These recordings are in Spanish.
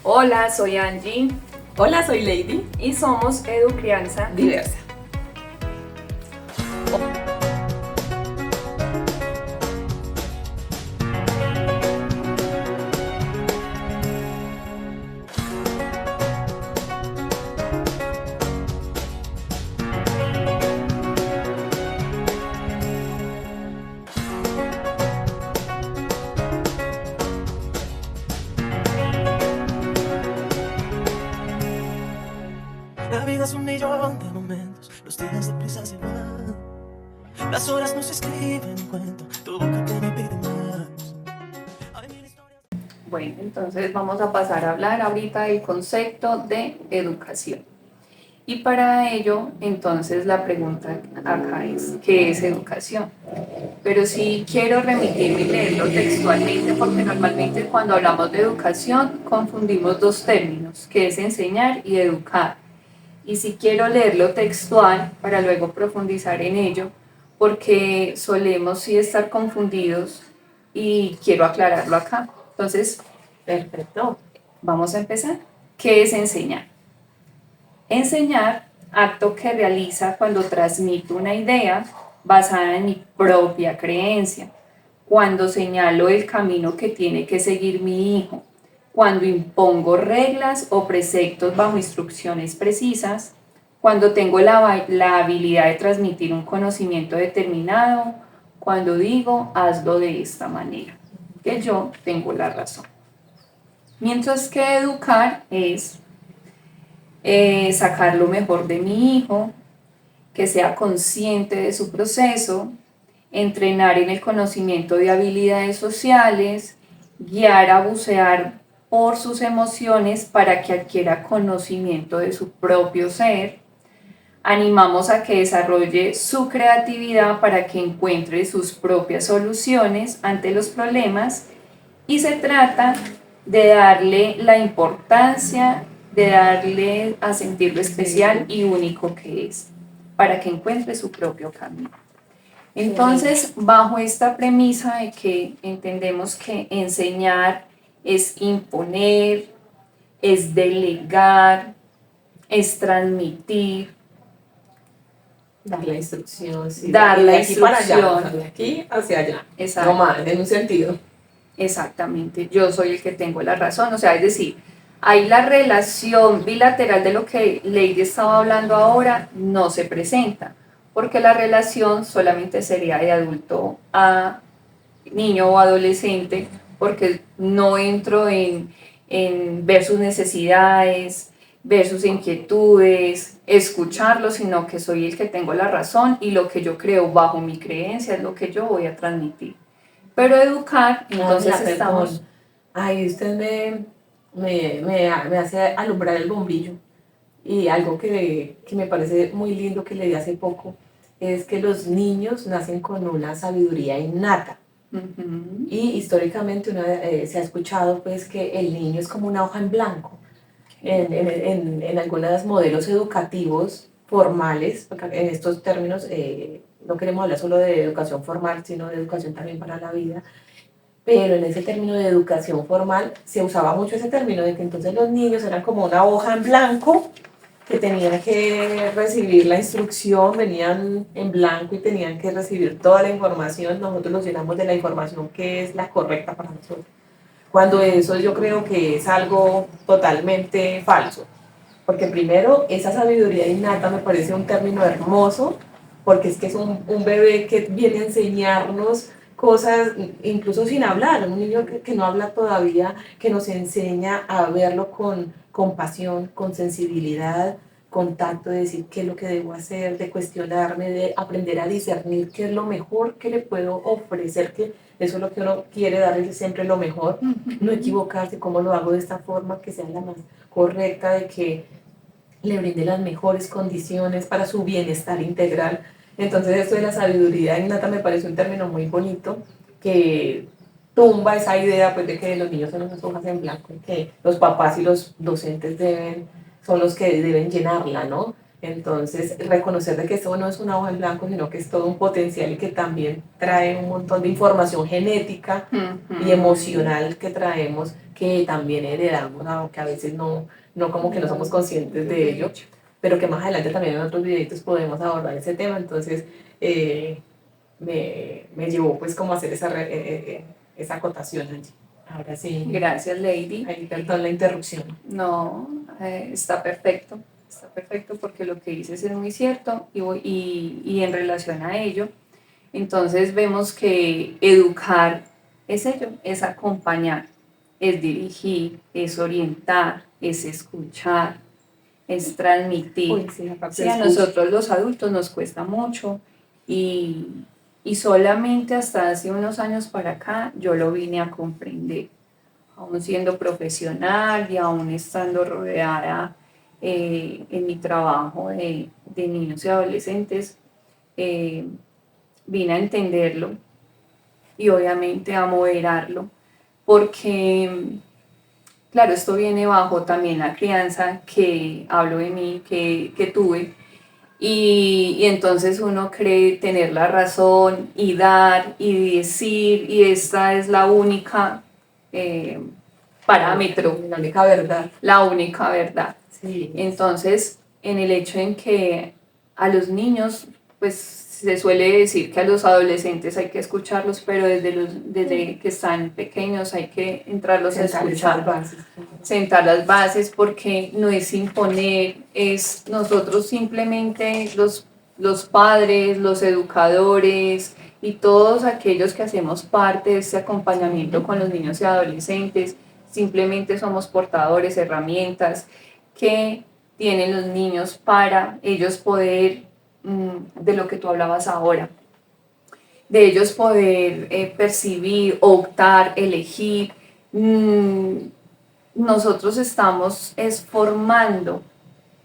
Hola, soy Angie Hola, soy Lady y somos Educrianza. Diversa. La vida es un millón de momentos, los días deprisa se van. Las horas no se escriben en cuento, tu boca que me pide más. Hay mil historias. Bueno, entonces vamos a pasar a hablar ahorita del concepto de educación. Y para ello, entonces la pregunta acá es, ¿qué es educación? Pero sí quiero remitirme y leerlo textualmente porque normalmente cuando hablamos de educación confundimos dos términos, que es enseñar y educar. Y si quiero leerlo textual para luego profundizar en ello, porque solemos sí estar confundidos y quiero aclararlo acá. Entonces, Perfecto. vamos a empezar. ¿Qué es enseñar? Enseñar, acto que realiza cuando transmito una idea basada en mi propia creencia, cuando señalo el camino que tiene que seguir mi hijo, cuando impongo reglas o preceptos bajo instrucciones precisas, cuando tengo la habilidad de transmitir un conocimiento determinado, cuando digo hazlo de esta manera, que yo tengo la razón. Mientras que educar es sacar lo mejor de mi hijo, que sea consciente de su proceso, entrenar en el conocimiento de habilidades sociales, guiar a bucear por sus emociones para que adquiera conocimiento de su propio ser. Animamos a que desarrolle su creatividad para que encuentre sus propias soluciones ante los problemas y se trata de darle la importancia, de darle a sentir lo especial y único que es, para que encuentre su propio camino. Entonces, bajo esta premisa de que entendemos que enseñar es imponer, es delegar, es transmitir, Dar la instrucción, sí. dar Y la de aquí para allá, instrucción. de aquí hacia allá. Exacto. No más, en un sentido. Exactamente, yo soy el que tengo la razón, o sea, es decir, ahí la relación bilateral de lo que Lady estaba hablando ahora no se presenta, porque la relación solamente sería de adulto a niño o adolescente, porque no entro en ver sus necesidades, ver sus inquietudes, escucharlos, sino que soy el que tengo la razón y lo que yo creo bajo mi creencia es lo que yo voy a transmitir. Pero educar, entonces estamos... Ay, usted me hace alumbrar el bombillo. Y algo que me parece muy lindo que leí hace poco es que los niños nacen con una sabiduría innata. Y históricamente se ha escuchado pues que el niño es como una hoja en blanco. En algunos modelos educativos formales, porque en estos términos no queremos hablar solo de educación formal, sino de educación también para la vida, pero en ese término de educación formal se usaba mucho ese término de que entonces los niños eran como una hoja en blanco que tenían que recibir la instrucción, venían en blanco y tenían que recibir toda la información, nosotros los llenamos de la información que es la correcta para nosotros. Cuando eso yo creo que es algo totalmente falso, porque primero esa sabiduría innata me parece un término hermoso, porque es que es un bebé que viene a enseñarnos cosas, incluso sin hablar, un niño que no habla todavía, que nos enseña a verlo con compasión, con sensibilidad, con tacto, de decir qué es lo que debo hacer, de cuestionarme, de aprender a discernir qué es lo mejor que le puedo ofrecer, que eso es lo que uno quiere, darle siempre lo mejor, no equivocarse, cómo lo hago de esta forma que sea la más correcta, de que le brinde las mejores condiciones para su bienestar integral. Entonces esto de la sabiduría innata me parece un término muy bonito que tumba esa idea pues de que los niños son unas hojas en blanco y que los papás y los docentes son los que deben llenarla, ¿no? Entonces, reconocer de que esto no es una hoja en blanco, sino que es todo un potencial y que también trae un montón de información genética y emocional que traemos, que también heredamos, aunque a veces no como que no somos conscientes de ello, pero que más adelante también en otros videitos podemos abordar ese tema. Entonces, me llevó pues como a hacer esa acotación allí. Ahora sí. Gracias, Lady. Ahí, perdón la interrupción. No, está perfecto. Está perfecto porque lo que dices es muy cierto y en relación a ello, entonces vemos que educar es ello, es acompañar, es dirigir, es orientar, es escuchar, es transmitir. Uy, sí, Sí, a nosotros los adultos nos cuesta mucho y solamente hasta hace unos años para acá yo lo vine a comprender, aún siendo profesional y aún estando rodeada en mi trabajo de niños y adolescentes, vine a entenderlo y obviamente a moderarlo, porque, claro, esto viene bajo también la crianza que hablo de mí, que tuve, y entonces uno cree tener la razón y dar y decir, y esta es la única parámetro, la única verdad. La única verdad. Sí. Entonces, en el hecho en que a los niños, pues se suele decir que a los adolescentes hay que escucharlos, pero desde que están pequeños hay que entrarlos a escuchar, sentar las bases, porque no es imponer, es nosotros simplemente los padres, los educadores y todos aquellos que hacemos parte de este acompañamiento con los niños y adolescentes, simplemente somos portadores, herramientas que tienen los niños para ellos poder, de lo que tú hablabas ahora, de ellos poder percibir, optar, elegir. Nosotros estamos formando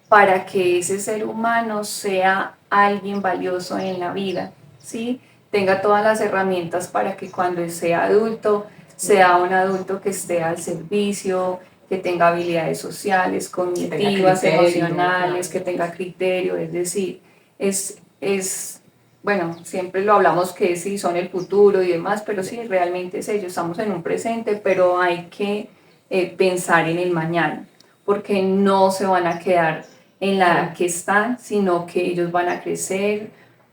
para que ese ser humano sea alguien valioso en la vida, ¿sí? Tenga todas las herramientas para que cuando sea adulto, sea un adulto que esté al servicio, que tenga habilidades sociales, cognitivas, emocionales, que tenga criterio, es decir, bueno, siempre lo hablamos que sí son el futuro y demás, pero sí, realmente es ello, estamos en un presente, pero hay que pensar en el mañana, porque no se van a quedar en la edad que están, sino que ellos van a crecer,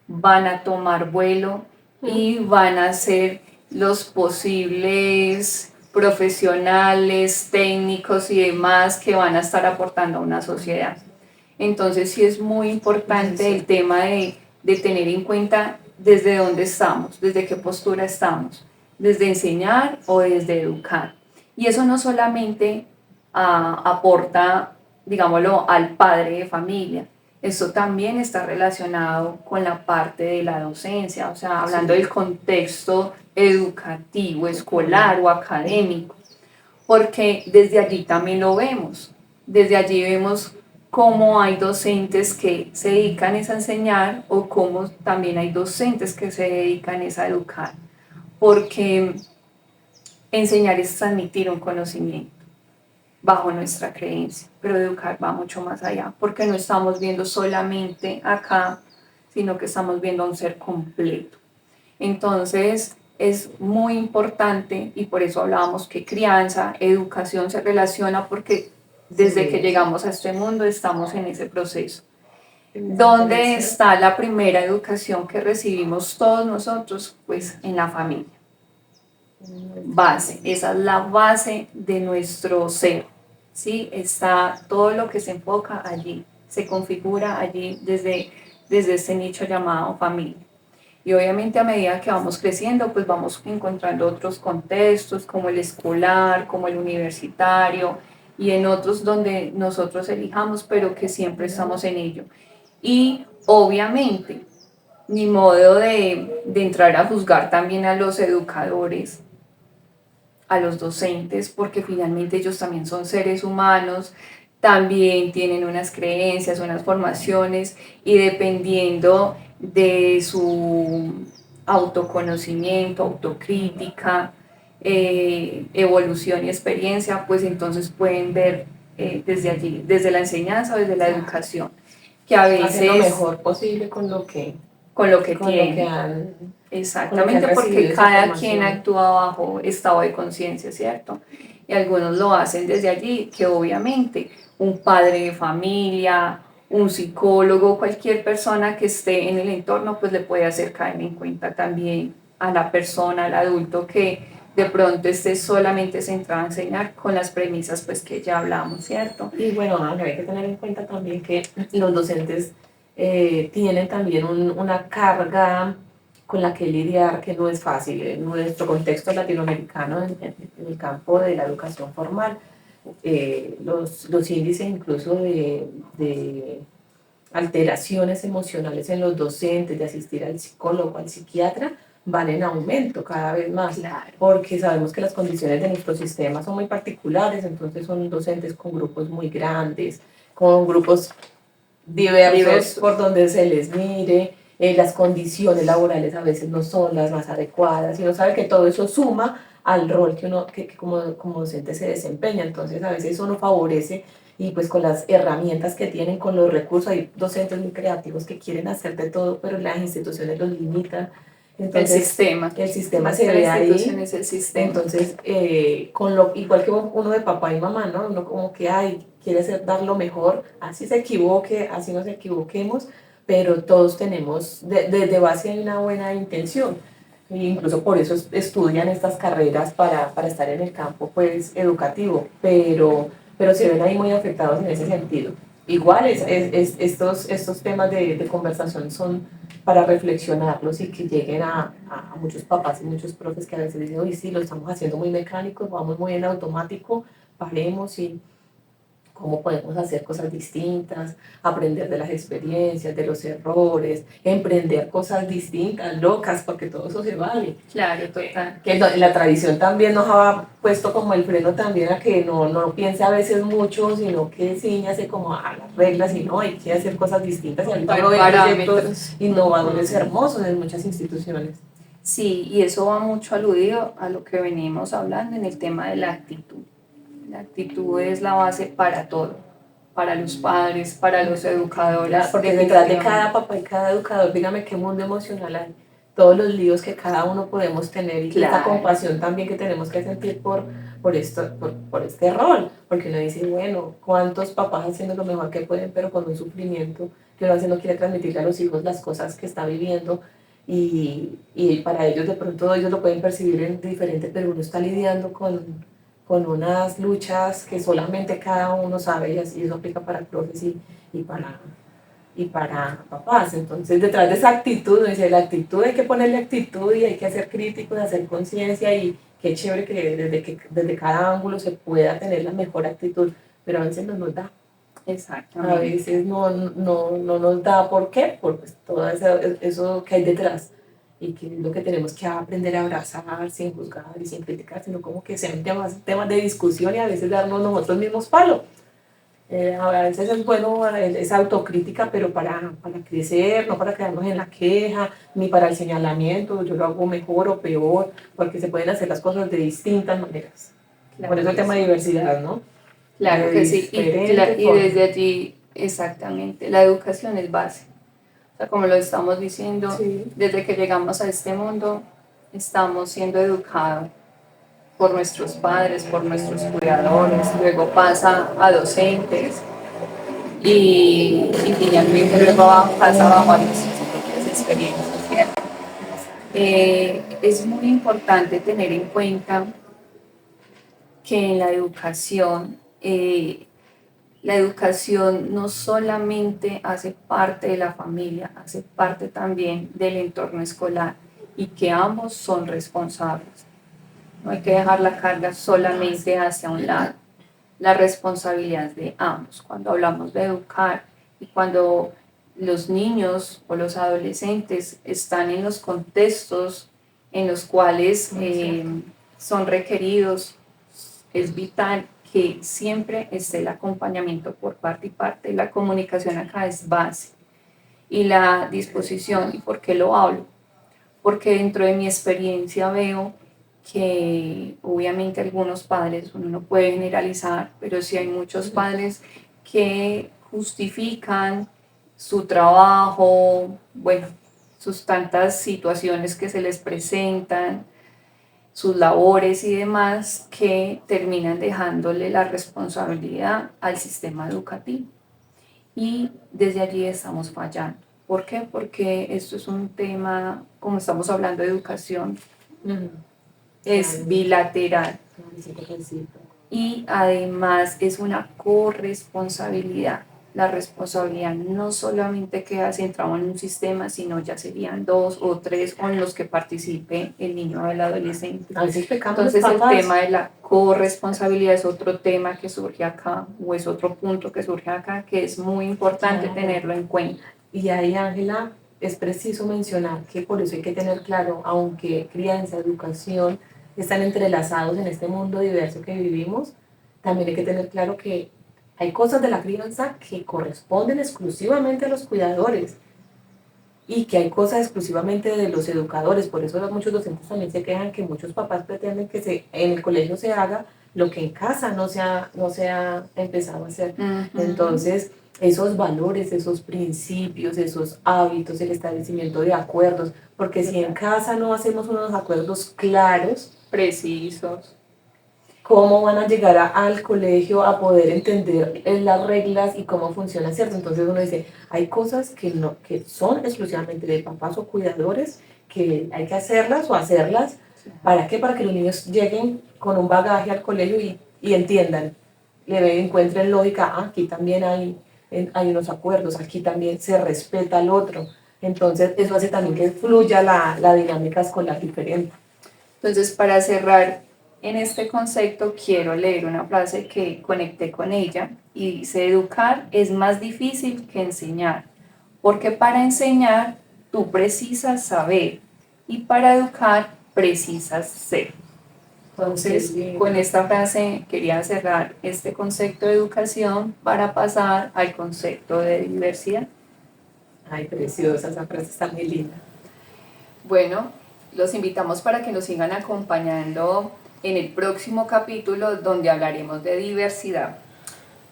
van a tomar vuelo y van a ser los posibles profesionales, técnicos y demás que van a estar aportando a una sociedad. Entonces sí es muy importante el tema de tener en cuenta desde dónde estamos, desde qué postura estamos, desde enseñar o desde educar. Y eso no solamente aporta, digámoslo, al padre de familia, esto también está relacionado con la parte de la docencia, o sea, hablando del contexto educativo, escolar o académico, porque desde allí también lo vemos, desde allí vemos cómo hay docentes que se dedican a enseñar o cómo también hay docentes que se dedican a educar, porque enseñar es transmitir un conocimiento bajo nuestra creencia, pero educar va mucho más allá, porque no estamos viendo solamente acá, sino que estamos viendo a un ser completo. Entonces, es muy importante y por eso hablábamos que crianza, educación se relaciona, porque desde que llegamos a este mundo estamos en ese proceso. ¿Dónde está la primera educación que recibimos todos nosotros? Pues en la familia. Base, esa es la base de nuestro ser, ¿sí? Está todo lo que se enfoca allí, se configura allí desde este nicho llamado familia. Y obviamente a medida que vamos creciendo, pues vamos encontrando otros contextos, como el escolar, como el universitario, y en otros donde nosotros elijamos, pero que siempre estamos en ello. Y obviamente, ni modo de entrar a juzgar también a los educadores, a los docentes, porque finalmente ellos también son seres humanos, también tienen unas creencias, unas formaciones, y dependiendo de su autoconocimiento, autocrítica, evolución y experiencia, pues entonces pueden ver desde allí, desde la enseñanza o desde la educación, que a hacen lo veces mejor posible con lo que, con lo que con lo que tienen. han, Exactamente, recibido porque esa cada quien información. actúa bajo estado de conciencia, ¿cierto? Y algunos lo hacen desde allí, que obviamente un padre de familia, un psicólogo, cualquier persona que esté en el entorno, pues le puede hacer caer en cuenta también a la persona, al adulto que de pronto esté solamente centrado en enseñar con las premisas pues que ya hablamos, ¿cierto? Y bueno, Ángel, hay que tener en cuenta también que los docentes tienen también una carga con la que lidiar que no es fácil. En nuestro contexto latinoamericano, en el campo de la educación formal, los índices incluso de alteraciones emocionales en los docentes, de asistir al psicólogo, al psiquiatra, van en aumento cada vez más, Claro. porque sabemos que las condiciones de nuestro sistema son muy particulares, entonces son docentes con grupos muy grandes, con grupos diversos por donde se les mire, las condiciones laborales a veces no son las más adecuadas, y uno sabe que todo eso suma al rol que uno que como docente se desempeña, entonces a veces eso no favorece y pues con las herramientas que tienen, con los recursos, hay docentes muy creativos que quieren hacer de todo, pero las instituciones los limitan, entonces el sistema más se que la ve institución ahí, es el sistema. entonces igual que uno de papá y mamá, ¿no? Uno como que, ay, quiere hacer, dar lo mejor, así se equivoque, así nos equivoquemos, pero todos tenemos, de base hay una buena intención. E incluso por eso estudian estas carreras para estar en el campo pues, educativo, pero se ven ahí muy afectados en ese sentido. Igual estos temas de conversación son para reflexionarlos y que lleguen a muchos papás y muchos profes que a veces dicen, oye, sí, lo estamos haciendo muy mecánico, vamos muy en automático, paremos y cómo podemos hacer cosas distintas, aprender de las experiencias, de los errores, emprender cosas distintas, locas, porque todo eso se vale. Claro, total. Que la tradición también nos ha puesto como el freno también a que no piense a veces mucho, sino que ciñase como a las reglas y no, hay que hacer cosas distintas. Y ahorita uno ve proyectos innovadores hermosos en muchas instituciones. Sí, y eso va mucho aludido a lo que venimos hablando en el tema de la actitud. La actitud es la base para todo, para los padres, para los educadores. Porque detrás de cada papá y cada educador, dígame qué mundo emocional hay, todos los líos que cada uno podemos tener y esta compasión también que tenemos que sentir por este rol, porque uno dice, bueno, cuántos papás haciendo lo mejor que pueden, pero con un sufrimiento que uno a veces no quiere transmitirle a los hijos las cosas que está viviendo y para ellos de pronto ellos lo pueden percibir en diferente, pero uno está lidiando con unas luchas que solamente cada uno sabe y así eso aplica para profes y para papás. Entonces, detrás de esa actitud, uno dice, la actitud hay que ponerle actitud y hay que ser críticos, hacer conciencia y qué chévere que desde cada ángulo se pueda tener la mejor actitud, pero a veces no nos da. Exactamente. A veces no nos da, ¿por qué? Por pues, todo eso que hay detrás y que es lo que tenemos que aprender a abrazar sin juzgar y sin criticar, sino como que sean temas de discusión y a veces darnos nosotros mismos palo. A veces es bueno esa autocrítica, pero para crecer, no para quedarnos en la queja, ni para el señalamiento, yo lo hago mejor o peor, porque se pueden hacer las cosas de distintas maneras. Claro, por eso el tema de diversidad, ¿no? Claro que sí, y desde allí, exactamente, la educación es base. O sea, como lo estamos diciendo, sí, desde que llegamos a este mundo, estamos siendo educados por nuestros padres, por nuestros cuidadores, luego pasa a docentes y finalmente luego pasa bajo a nuestras propias experiencias, ¿cierto? Es muy importante tener en cuenta que en la educación no solamente hace parte de la familia, hace parte también del entorno escolar y que ambos son responsables. No hay que dejar la carga solamente hacia un lado. La responsabilidad es de ambos. Cuando hablamos de educar y cuando los niños o los adolescentes están en los contextos en los cuales son requeridos, es vital que siempre esté el acompañamiento por parte y parte. La comunicación acá es base y la disposición. ¿Y por qué lo hablo? Porque dentro de mi experiencia veo que obviamente algunos padres, uno no puede generalizar, pero sí hay muchos padres que justifican su trabajo, bueno, sus tantas situaciones que se les presentan, sus labores y demás, que terminan dejándole la responsabilidad al sistema educativo. Y desde allí estamos fallando. ¿Por qué? Porque esto es un tema, como estamos hablando de educación, Ujú. es Claro, bilateral claro, sí, recíproco. y además es una corresponsabilidad. La responsabilidad no solamente queda centrada en un sistema, sino ya serían dos o tres con los que participe el niño o el adolescente. A veces pecamos los Entonces el papás. tema de la corresponsabilidad es otro tema que surge acá, o es otro punto que surge acá, que es muy importante Claro. tenerlo en cuenta. Y ahí, Ángela, es preciso mencionar que por eso hay que tener claro, aunque crianza, educación están entrelazados en este mundo diverso que vivimos, también hay que tener claro que hay cosas de la crianza que corresponden exclusivamente a los cuidadores y que hay cosas exclusivamente de los educadores. Por eso muchos docentes también se quejan que muchos papás pretenden que en el colegio se haga lo que en casa no se ha empezado a hacer. Entonces, esos valores, esos principios, esos hábitos, el establecimiento de acuerdos, porque si en casa no hacemos unos acuerdos claros, Precisos. ¿cómo van a llegar al colegio a poder entender las reglas y cómo funciona, cierto? Entonces uno dice, hay cosas que, no, que son exclusivamente de papás o cuidadores, que hay que hacerlas o hacerlas. ¿Para qué? Para que los niños lleguen con un bagaje al colegio y entiendan, encuentren lógica, aquí también hay unos acuerdos, aquí también se respeta al otro. Entonces eso hace también que fluya la dinámica escolar diferente. Entonces, para cerrar en este concepto, quiero leer una frase que conecté con ella y dice, educar es más difícil que enseñar, porque para enseñar tú precisas saber y para educar precisas ser. Entonces, con esta frase quería cerrar este concepto de educación para pasar al concepto de diversidad. Ay, preciosa, esa frase está muy linda. Bueno, los invitamos para que nos sigan acompañando en el próximo capítulo donde hablaremos de diversidad.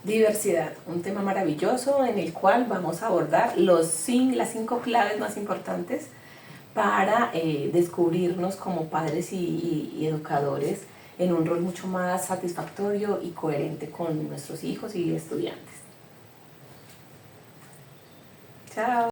Diversidad, un tema maravilloso en el cual vamos a abordar las 5 claves más importantes para descubrirnos como padres y educadores en un rol mucho más satisfactorio y coherente con nuestros hijos y estudiantes. Chao.